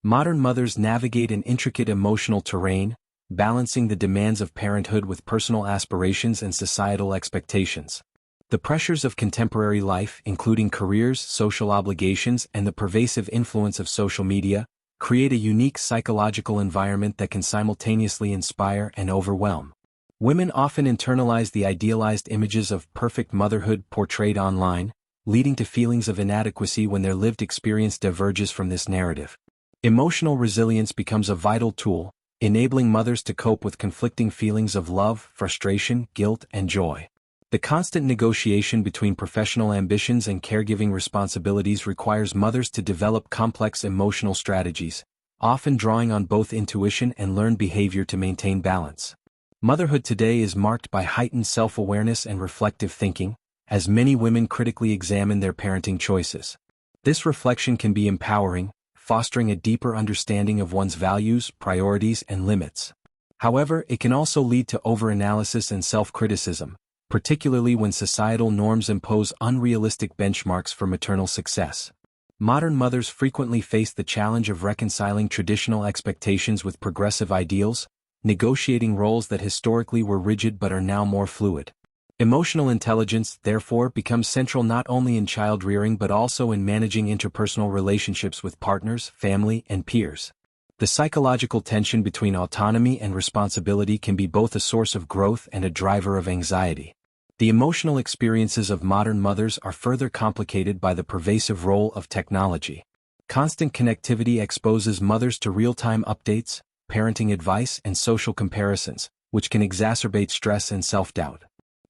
Modern mothers navigate an intricate emotional terrain, balancing the demands of parenthood with personal aspirations and societal expectations. The pressures of contemporary life, including careers, social obligations, and the pervasive influence of social media, create a unique psychological environment that can simultaneously inspire and overwhelm. Women often internalize the idealized images of perfect motherhood portrayed online, leading to feelings of inadequacy when their lived experience diverges from this narrative. Emotional resilience becomes a vital tool, enabling mothers to cope with conflicting feelings of love, frustration, guilt, and joy. The constant negotiation between professional ambitions and caregiving responsibilities requires mothers to develop complex emotional strategies, often drawing on both intuition and learned behavior to maintain balance. Motherhood today is marked by heightened self-awareness and reflective thinking, as many women critically examine their parenting choices. This reflection can be empowering, fostering a deeper understanding of one's values, priorities, and limits. However, it can also lead to overanalysis and self-criticism, particularly when societal norms impose unrealistic benchmarks for maternal success. Modern mothers frequently face the challenge of reconciling traditional expectations with progressive ideals, negotiating roles that historically were rigid but are now more fluid. Emotional intelligence, therefore, becomes central not only in child-rearing but also in managing interpersonal relationships with partners, family, and peers. The psychological tension between autonomy and responsibility can be both a source of growth and a driver of anxiety. The emotional experiences of modern mothers are further complicated by the pervasive role of technology. Constant connectivity exposes mothers to real-time updates, parenting advice, and social comparisons, which can exacerbate stress and self-doubt.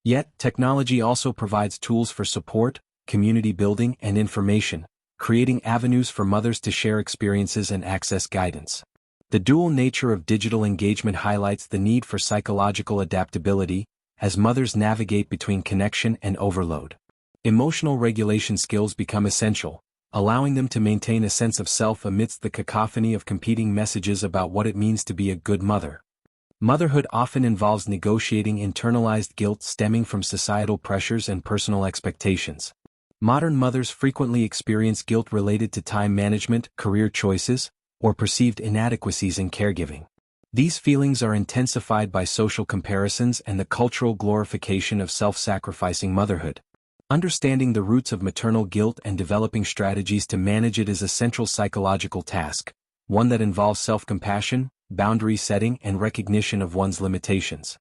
Yet, technology also provides tools for support, community building, and information, creating avenues for mothers to share experiences and access guidance. The dual nature of digital engagement highlights the need for psychological adaptability, as mothers navigate between connection and overload. Emotional regulation skills become essential, allowing them to maintain a sense of self amidst the cacophony of competing messages about what it means to be a good mother. Motherhood often involves negotiating internalized guilt stemming from societal pressures and personal expectations. Modern mothers frequently experience guilt related to time management, career choices, or perceived inadequacies in caregiving. These feelings are intensified by social comparisons and the cultural glorification of self-sacrificing motherhood. Understanding the roots of maternal guilt and developing strategies to manage it is a central psychological task, one that involves self-compassion, boundary setting, and recognition of one's limitations.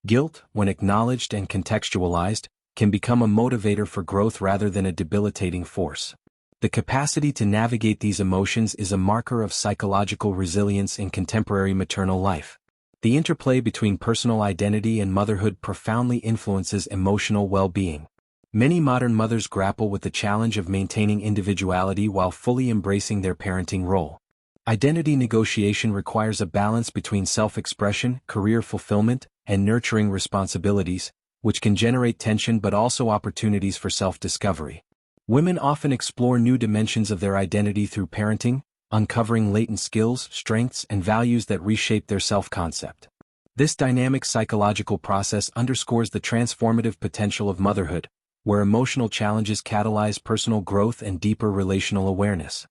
Guilt, when acknowledged and contextualized, can become a motivator for growth rather than a debilitating force. The capacity to navigate these emotions is a marker of psychological resilience in contemporary maternal life. The interplay between personal identity and motherhood profoundly influences emotional well-being. Many modern mothers grapple with the challenge of maintaining individuality while fully embracing their parenting role. Identity negotiation requires a balance between self-expression, career fulfillment, and nurturing responsibilities, which can generate tension but also opportunities for self-discovery. Women often explore new dimensions of their identity through parenting, uncovering latent skills, strengths, and values that reshape their self-concept. This dynamic psychological process underscores the transformative potential of motherhood, where emotional challenges catalyze personal growth and deeper relational awareness.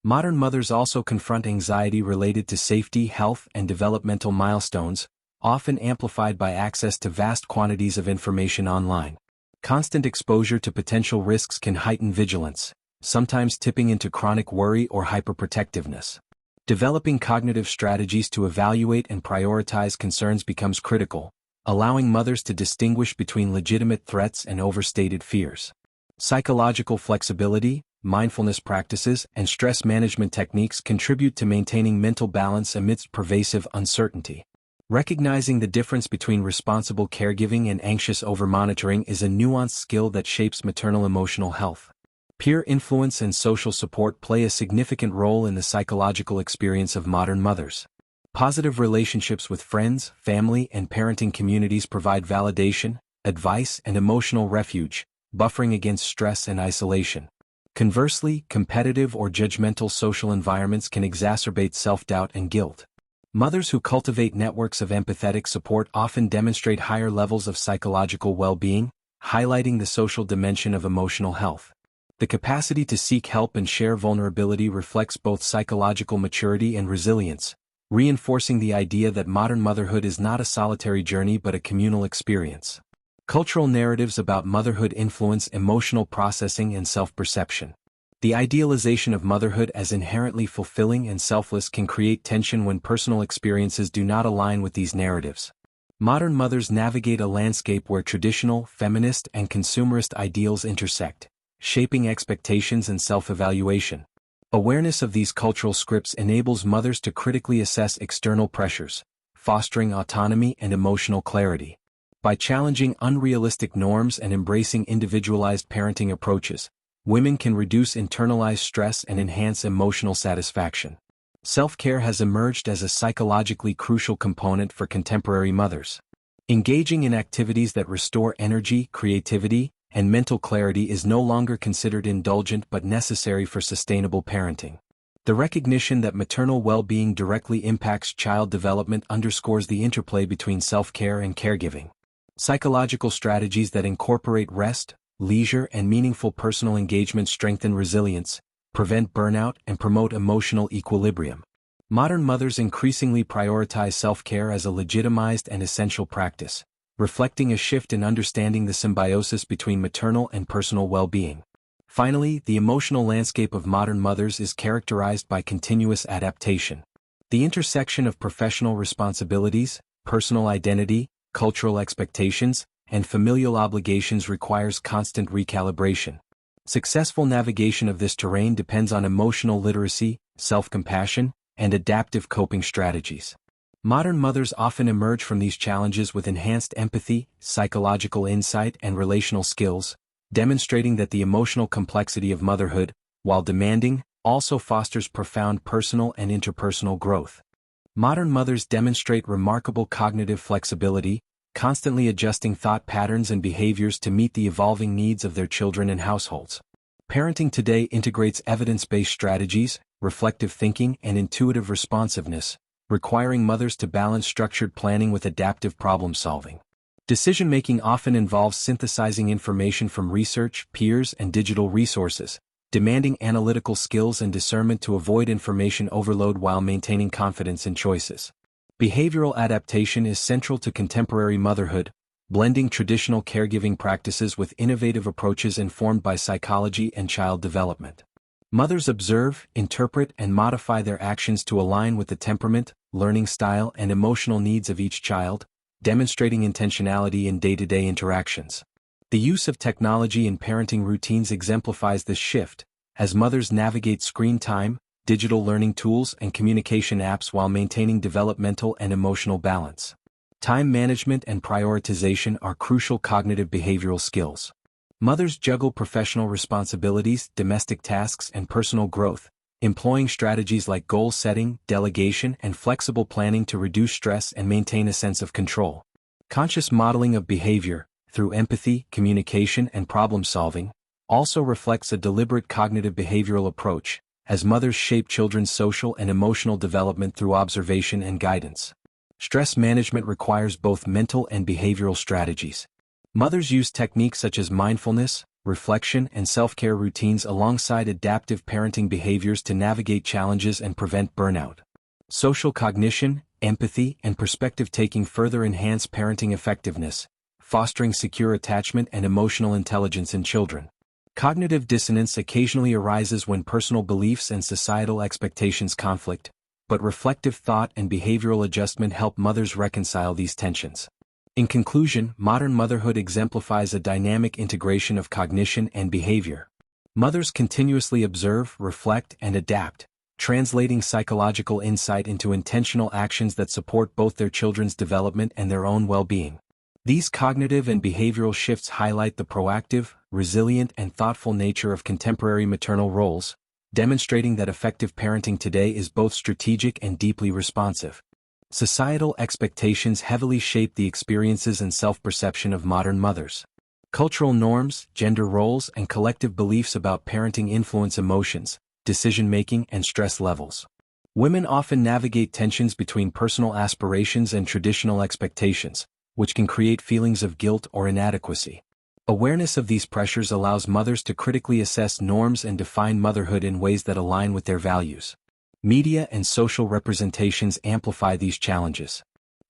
Modern mothers also confront anxiety related to safety, health, and developmental milestones, often amplified by access to vast quantities of information online. Constant exposure to potential risks can heighten vigilance, sometimes tipping into chronic worry or hyperprotectiveness. Developing cognitive strategies to evaluate and prioritize concerns becomes critical, allowing mothers to distinguish between legitimate threats and overstated fears. Psychological flexibility, mindfulness practices, and stress management techniques contribute to maintaining mental balance amidst pervasive uncertainty. Recognizing the difference between responsible caregiving and anxious overmonitoring is a nuanced skill that shapes maternal emotional health. Peer influence and social support play a significant role in the psychological experience of modern mothers. Positive relationships with friends, family, and parenting communities provide validation, advice, and emotional refuge, buffering against stress and isolation. Conversely, competitive or judgmental social environments can exacerbate self-doubt and guilt. Mothers who cultivate networks of empathetic support often demonstrate higher levels of psychological well-being, highlighting the social dimension of emotional health. The capacity to seek help and share vulnerability reflects both psychological maturity and resilience, reinforcing the idea that modern motherhood is not a solitary journey but a communal experience. Cultural narratives about motherhood influence emotional processing and self-perception. The idealization of motherhood as inherently fulfilling and selfless can create tension when personal experiences do not align with these narratives. Modern mothers navigate a landscape where traditional, feminist, and consumerist ideals intersect, shaping expectations and self-evaluation. Awareness of these cultural scripts enables mothers to critically assess external pressures, fostering autonomy and emotional clarity. By challenging unrealistic norms and embracing individualized parenting approaches, women can reduce internalized stress and enhance emotional satisfaction. Self-care has emerged as a psychologically crucial component for contemporary mothers. Engaging in activities that restore energy, creativity, and mental clarity is no longer considered indulgent but necessary for sustainable parenting. The recognition that maternal well-being directly impacts child development underscores the interplay between self-care and caregiving. Psychological strategies that incorporate rest, leisure, and meaningful personal engagement strengthen resilience, prevent burnout, and promote emotional equilibrium. Modern mothers increasingly prioritize self-care as a legitimized and essential practice, reflecting a shift in understanding the symbiosis between maternal and personal well-being. Finally, the emotional landscape of modern mothers is characterized by continuous adaptation. The intersection of professional responsibilities, personal identity, cultural expectations, and familial obligations requires constant recalibration. Successful navigation of this terrain depends on emotional literacy, self-compassion, and adaptive coping strategies. Modern mothers often emerge from these challenges with enhanced empathy, psychological insight, and relational skills, demonstrating that the emotional complexity of motherhood, while demanding, also fosters profound personal and interpersonal growth. Modern mothers demonstrate remarkable cognitive flexibility, constantly adjusting thought patterns and behaviors to meet the evolving needs of their children and households. Parenting today integrates evidence-based strategies, reflective thinking, and intuitive responsiveness, requiring mothers to balance structured planning with adaptive problem-solving. Decision-making often involves synthesizing information from research, peers, and digital resources, demanding analytical skills and discernment to avoid information overload while maintaining confidence in choices. Behavioral adaptation is central to contemporary motherhood, blending traditional caregiving practices with innovative approaches informed by psychology and child development. Mothers observe, interpret, and modify their actions to align with the temperament, learning style, and emotional needs of each child, demonstrating intentionality in day-to-day interactions. The use of technology in parenting routines exemplifies this shift, as mothers navigate screen time, digital learning tools, and communication apps while maintaining developmental and emotional balance. Time management and prioritization are crucial cognitive behavioral skills. Mothers juggle professional responsibilities, domestic tasks, and personal growth, employing strategies like goal setting, delegation, and flexible planning to reduce stress and maintain a sense of control. Conscious modeling of behavior, through empathy, communication, and problem-solving, also reflects a deliberate cognitive behavioral approach, as mothers shape children's social and emotional development through observation and guidance. Stress management requires both mental and behavioral strategies. Mothers use techniques such as mindfulness, reflection, and self-care routines alongside adaptive parenting behaviors to navigate challenges and prevent burnout. Social cognition, empathy, and perspective-taking further enhance parenting effectiveness, fostering secure attachment and emotional intelligence in children. Cognitive dissonance occasionally arises when personal beliefs and societal expectations conflict, but reflective thought and behavioral adjustment help mothers reconcile these tensions. In conclusion, modern motherhood exemplifies a dynamic integration of cognition and behavior. Mothers continuously observe, reflect, and adapt, translating psychological insight into intentional actions that support both their children's development and their own well-being. These cognitive and behavioral shifts highlight the proactive, resilient, and thoughtful nature of contemporary maternal roles, demonstrating that effective parenting today is both strategic and deeply responsive. Societal expectations heavily shape the experiences and self-perception of modern mothers. Cultural norms, gender roles, and collective beliefs about parenting influence emotions, decision-making, and stress levels. Women often navigate tensions between personal aspirations and traditional expectations, which can create feelings of guilt or inadequacy. Awareness of these pressures allows mothers to critically assess norms and define motherhood in ways that align with their values. Media and social representations amplify these challenges.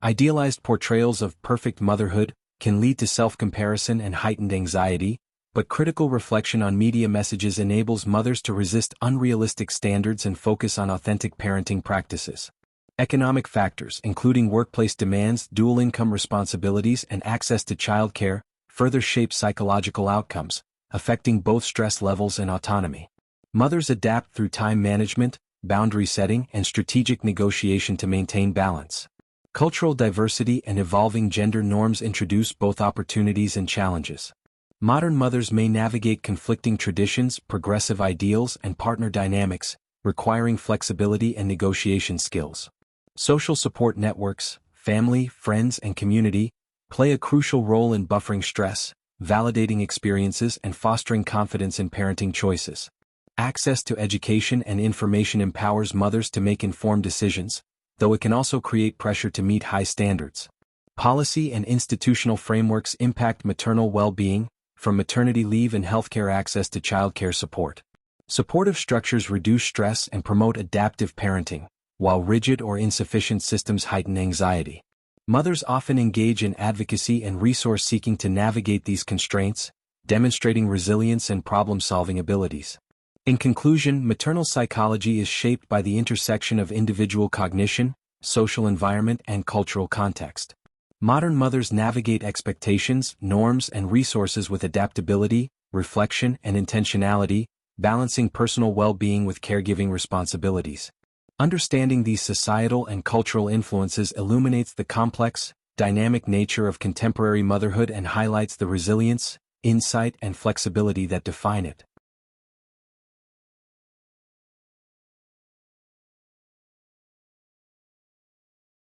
Idealized portrayals of perfect motherhood can lead to self-comparison and heightened anxiety, but critical reflection on media messages enables mothers to resist unrealistic standards and focus on authentic parenting practices. Economic factors, including workplace demands, dual income responsibilities, and access to childcare, further shape psychological outcomes, affecting both stress levels and autonomy. Mothers adapt through time management, boundary setting, and strategic negotiation to maintain balance. Cultural diversity and evolving gender norms introduce both opportunities and challenges. Modern mothers may navigate conflicting traditions, progressive ideals, and partner dynamics, requiring flexibility and negotiation skills. Social support networks, family, friends, and community play a crucial role in buffering stress, validating experiences, and fostering confidence in parenting choices. Access to education and information empowers mothers to make informed decisions, though it can also create pressure to meet high standards. Policy and institutional frameworks impact maternal well-being, from maternity leave and healthcare access to childcare support. Supportive structures reduce stress and promote adaptive parenting, while rigid or insufficient systems heighten anxiety. Mothers often engage in advocacy and resource seeking to navigate these constraints, demonstrating resilience and problem-solving abilities. In conclusion, maternal psychology is shaped by the intersection of individual cognition, social environment, and cultural context. Modern mothers navigate expectations, norms, and resources with adaptability, reflection, and intentionality, balancing personal well-being with caregiving responsibilities. Understanding these societal and cultural influences illuminates the complex, dynamic nature of contemporary motherhood and highlights the resilience, insight, and flexibility that define it.